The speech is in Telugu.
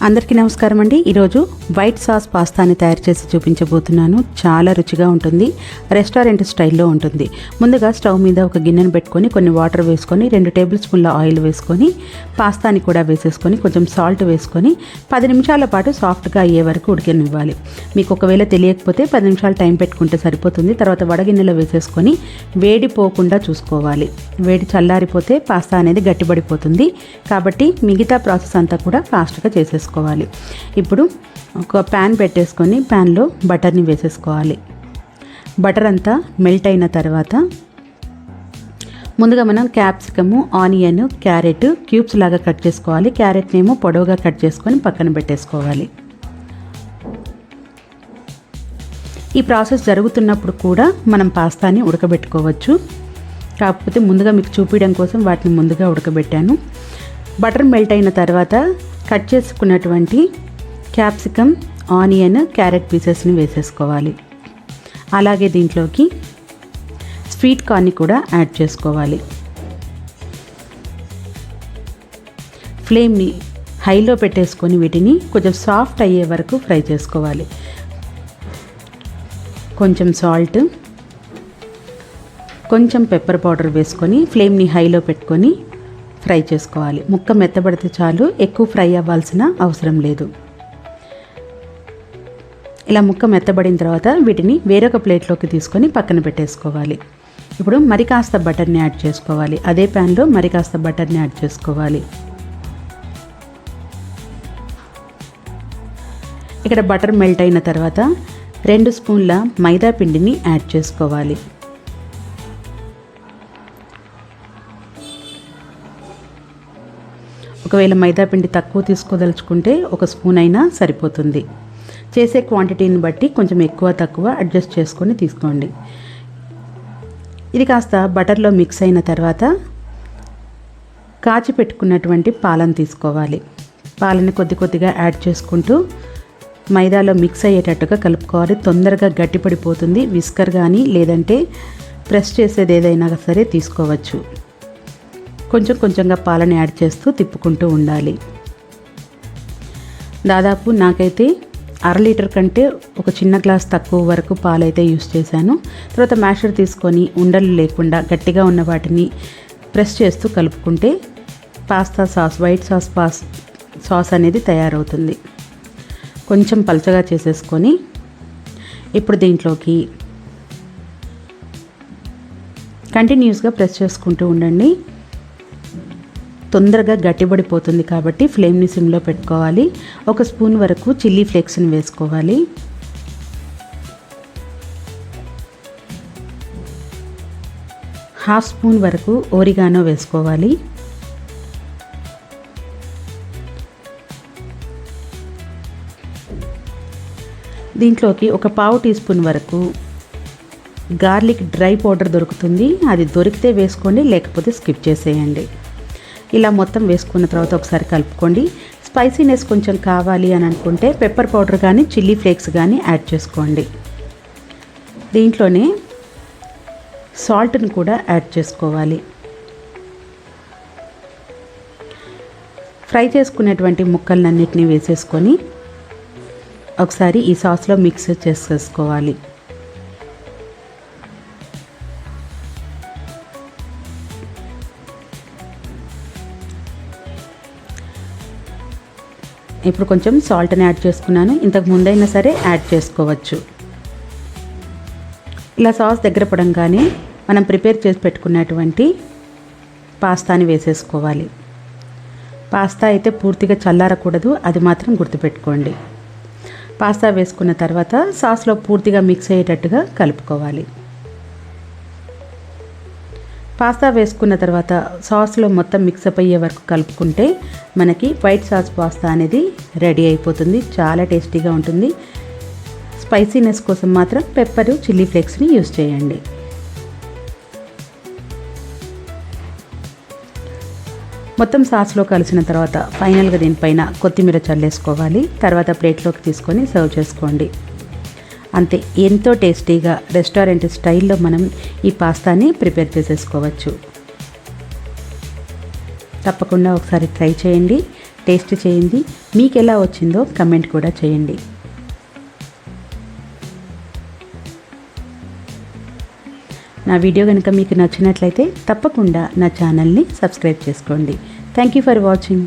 అందరికీ నమస్కారం అండి. ఈరోజు వైట్ సాస్ పాస్తాని తయారు చేసి చూపించబోతున్నాను. చాలా రుచిగా ఉంటుంది, రెస్టారెంట్ స్టైల్లో ఉంటుంది. ముందుగా స్టవ్ మీద ఒక గిన్నెను పెట్టుకొని కొన్ని వాటర్ వేసుకొని 2 టేబుల్ స్పూన్ల ఆయిల్ వేసుకొని పాస్తాని కూడా వేసేసుకొని కొంచెం సాల్ట్ వేసుకొని 10 నిమిషాల పాటు సాఫ్ట్గా అయ్యే వరకు ఉడికనివ్వాలి. మీకు ఒకవేళ తెలియకపోతే 10 నిమిషాలు టైం పెట్టుకుంటే సరిపోతుంది. తర్వాత వడగిన్నెలో వేసేసుకొని వేడి పోకుండా చూసుకోవాలి. వేడి చల్లారిపోతే పాస్తా అనేది గట్టిపడిపోతుంది. కాబట్టి మిగతా ప్రాసెస్ అంతా కూడా ఫాస్ట్గా చేసేసుకోవాలి. ఇప్పుడు ఒక ప్యాన్ పెట్టేసుకొని ప్యాన్లో బటర్ని వేసేసుకోవాలి. బటర్ అంతా మెల్ట్ అయిన తర్వాత ముందుగా మనం క్యాప్సికము, ఆనియన్, క్యారెట్ క్యూబ్స్ లాగా కట్ చేసుకోవాలి. క్యారెట్ని ఏమో పొడవుగా కట్ చేసుకొని పక్కన పెట్టేసుకోవాలి. ఈ ప్రాసెస్ జరుగుతున్నప్పుడు కూడా మనం పాస్తాని ఉడకబెట్టుకోవచ్చు. కాకపోతే ముందుగా మీకు చూపించడం కోసం వాటిని ముందుగా ఉడకబెట్టాను. బటర్ మెల్ట్ అయిన తర్వాత కట్ చేసుకున్నటువంటి క్యాప్సికమ్, ఆనియన్, క్యారెట్ పీసెస్ని వేసేసుకోవాలి. అలాగే దీంట్లోకి స్వీట్ కార్న్ని కూడా యాడ్ చేసుకోవాలి. ఫ్లేమ్ని హైలో పెట్టేసుకొని వీటిని కొంచెం సాఫ్ట్ అయ్యే వరకు ఫ్రై చేసుకోవాలి. కొంచెం సాల్ట్, కొంచెం పెప్పర్ పౌడర్ వేసుకొని ఫ్లేమ్ని హైలో పెట్టుకొని ఫ్రై చేసుకోవాలి. ముక్క మెత్తబడితే చాలు, ఎక్కువ ఫ్రై అవ్వాల్సిన అవసరం లేదు. ఇలా ముక్క మెత్తబడిన తర్వాత వీటిని వేరొక ప్లేట్లోకి తీసుకొని పక్కన పెట్టేసుకోవాలి. ఇప్పుడు మరి కాస్త బటర్ని యాడ్ చేసుకోవాలి. అదే ప్యాన్లో మరి కాస్త బటర్ని యాడ్ చేసుకోవాలి. ఇక్కడ బటర్ మెల్ట్ అయిన తర్వాత 2 స్పూన్ల మైదా పిండిని యాడ్ చేసుకోవాలి. ఒకవేళ మైదా పిండి తక్కువ తీసుకోదలుచుకుంటే 1 స్పూన్ అయినా సరిపోతుంది. చేసే క్వాంటిటీని బట్టి కొంచెం ఎక్కువ తక్కువ అడ్జస్ట్ చేసుకొని తీసుకోండి. ఇది కాస్త బటర్లో మిక్స్ అయిన తర్వాత కాచి పెట్టుకున్నటువంటి పాలను తీసుకోవాలి. పాలని కొద్ది కొద్దిగా యాడ్ చేసుకుంటూ మైదాలో మిక్స్ అయ్యేటట్టుగా కలుపుకోవాలి. తొందరగా గట్టిపడిపోతుంది. విస్కర్ కానీ లేదంటే ప్రెస్ చేసేది ఏదైనా సరే తీసుకోవచ్చు. కొంచెం కొంచెంగా పాలను యాడ్ చేస్తూ తిప్పుకుంటూ ఉండాలి. దాదాపు నాకైతే 1/2 లీటర్ కంటే ఒక చిన్న గ్లాస్ తక్కువ వరకు పాలైతే యూస్ చేశాను. తర్వాత మ్యాషర్ తీసుకొని ఉండలు లేకుండా గట్టిగా ఉన్న వాటిని ప్రెస్ చేస్తూ కలుపుకుంటే పాస్తా సాస్, వైట్ సాస్ అనేది తయారవుతుంది. కొంచెం పలచగా చేసేసుకొని ఇప్పుడు దీంట్లోకి కంటిన్యూస్గా ప్రెస్ చేసుకుంటూ ఉండండి. తొందరగా గట్టిపడిపోతుంది కాబట్టి ఫ్లేమ్ని సిమ్లో పెట్టుకోవాలి. 1 స్పూన్ వరకు చిల్లీ ఫ్లేక్స్ని వేసుకోవాలి. ½ స్పూన్ వరకు ఓరిగానో వేసుకోవాలి. దీంట్లోకి ఒక ½ టీ స్పూన్ వరకు గార్లిక్ డ్రై పౌడర్ దొరుకుతుంది. అది దొరికితే వేసుకోండి, లేకపోతే స్కిప్ చేసేయండి. ఇలా మొత్తం వేసుకున్న తర్వాత ఒకసారి కలుపుకోండి. స్పైసీనెస్ కొంచెం కావాలి అని అనుకుంటే పెప్పర్ పౌడర్ కానీ చిల్లీ ఫ్లేక్స్ కానీ యాడ్ చేసుకోండి. దీంట్లోనే సాల్ట్ని కూడా యాడ్ చేసుకోవాలి. ఫ్రై చేసుకునేటువంటి ముక్కలన్నిటిని వేసేసుకొని ఒకసారి ఈ సాస్లో మిక్స్ చేసేసుకోవాలి. ఇప్పుడు కొంచెం సాల్ట్ని యాడ్ చేసుకున్నాను. ఇంతకు ముందైనా సరే యాడ్ చేసుకోవచ్చు. ఇలా సాస్ దగ్గర పడంగానే మనం ప్రిపేర్ చేసి పెట్టుకున్నటువంటి పాస్తాని వేసేసుకోవాలి. పాస్తా అయితే పూర్తిగా చల్లారకూడదు, అది మాత్రం గుర్తుపెట్టుకోండి. పాస్తా వేసుకున్న తర్వాత సాస్లో పూర్తిగా మిక్స్ అయ్యేటట్టుగా కలుపుకోవాలి. పాస్తా వేసుకున్న తర్వాత సాస్లో మొత్తం మిక్సప్ అయ్యే వరకు కలుపుకుంటే మనకి వైట్ సాస్ పాస్తా అనేది రెడీ అయిపోతుంది. చాలా టేస్టీగా ఉంటుంది. స్పైసీనెస్ కోసం మాత్రం పెప్పర్, చిల్లీ ఫ్లేక్స్ని యూస్ చేయండి. మొత్తం సాస్లో కలిసిన తర్వాత ఫైనల్గా దీనిపైన కొత్తిమీర చల్లేసుకోవాలి. తర్వాత ప్లేట్లోకి తీసుకొని సర్వ్ చేసుకోండి. అంతే, ఎంతో టేస్టీగా రెస్టారెంట్ స్టైల్లో మనం ఈ పాస్తాని ప్రిపేర్ చేసేసుకోవచ్చు. తప్పకుండా ఒకసారి ట్రై చేయండి. టేస్ట్ చేయండి. మీకు ఎలా వచ్చిందో కమెంట్ కూడా చేయండి. నా వీడియో కనుక మీకు నచ్చినట్లయితే తప్పకుండా నా ఛానల్ని సబ్స్క్రైబ్ చేసుకోండి. Thank you for watching.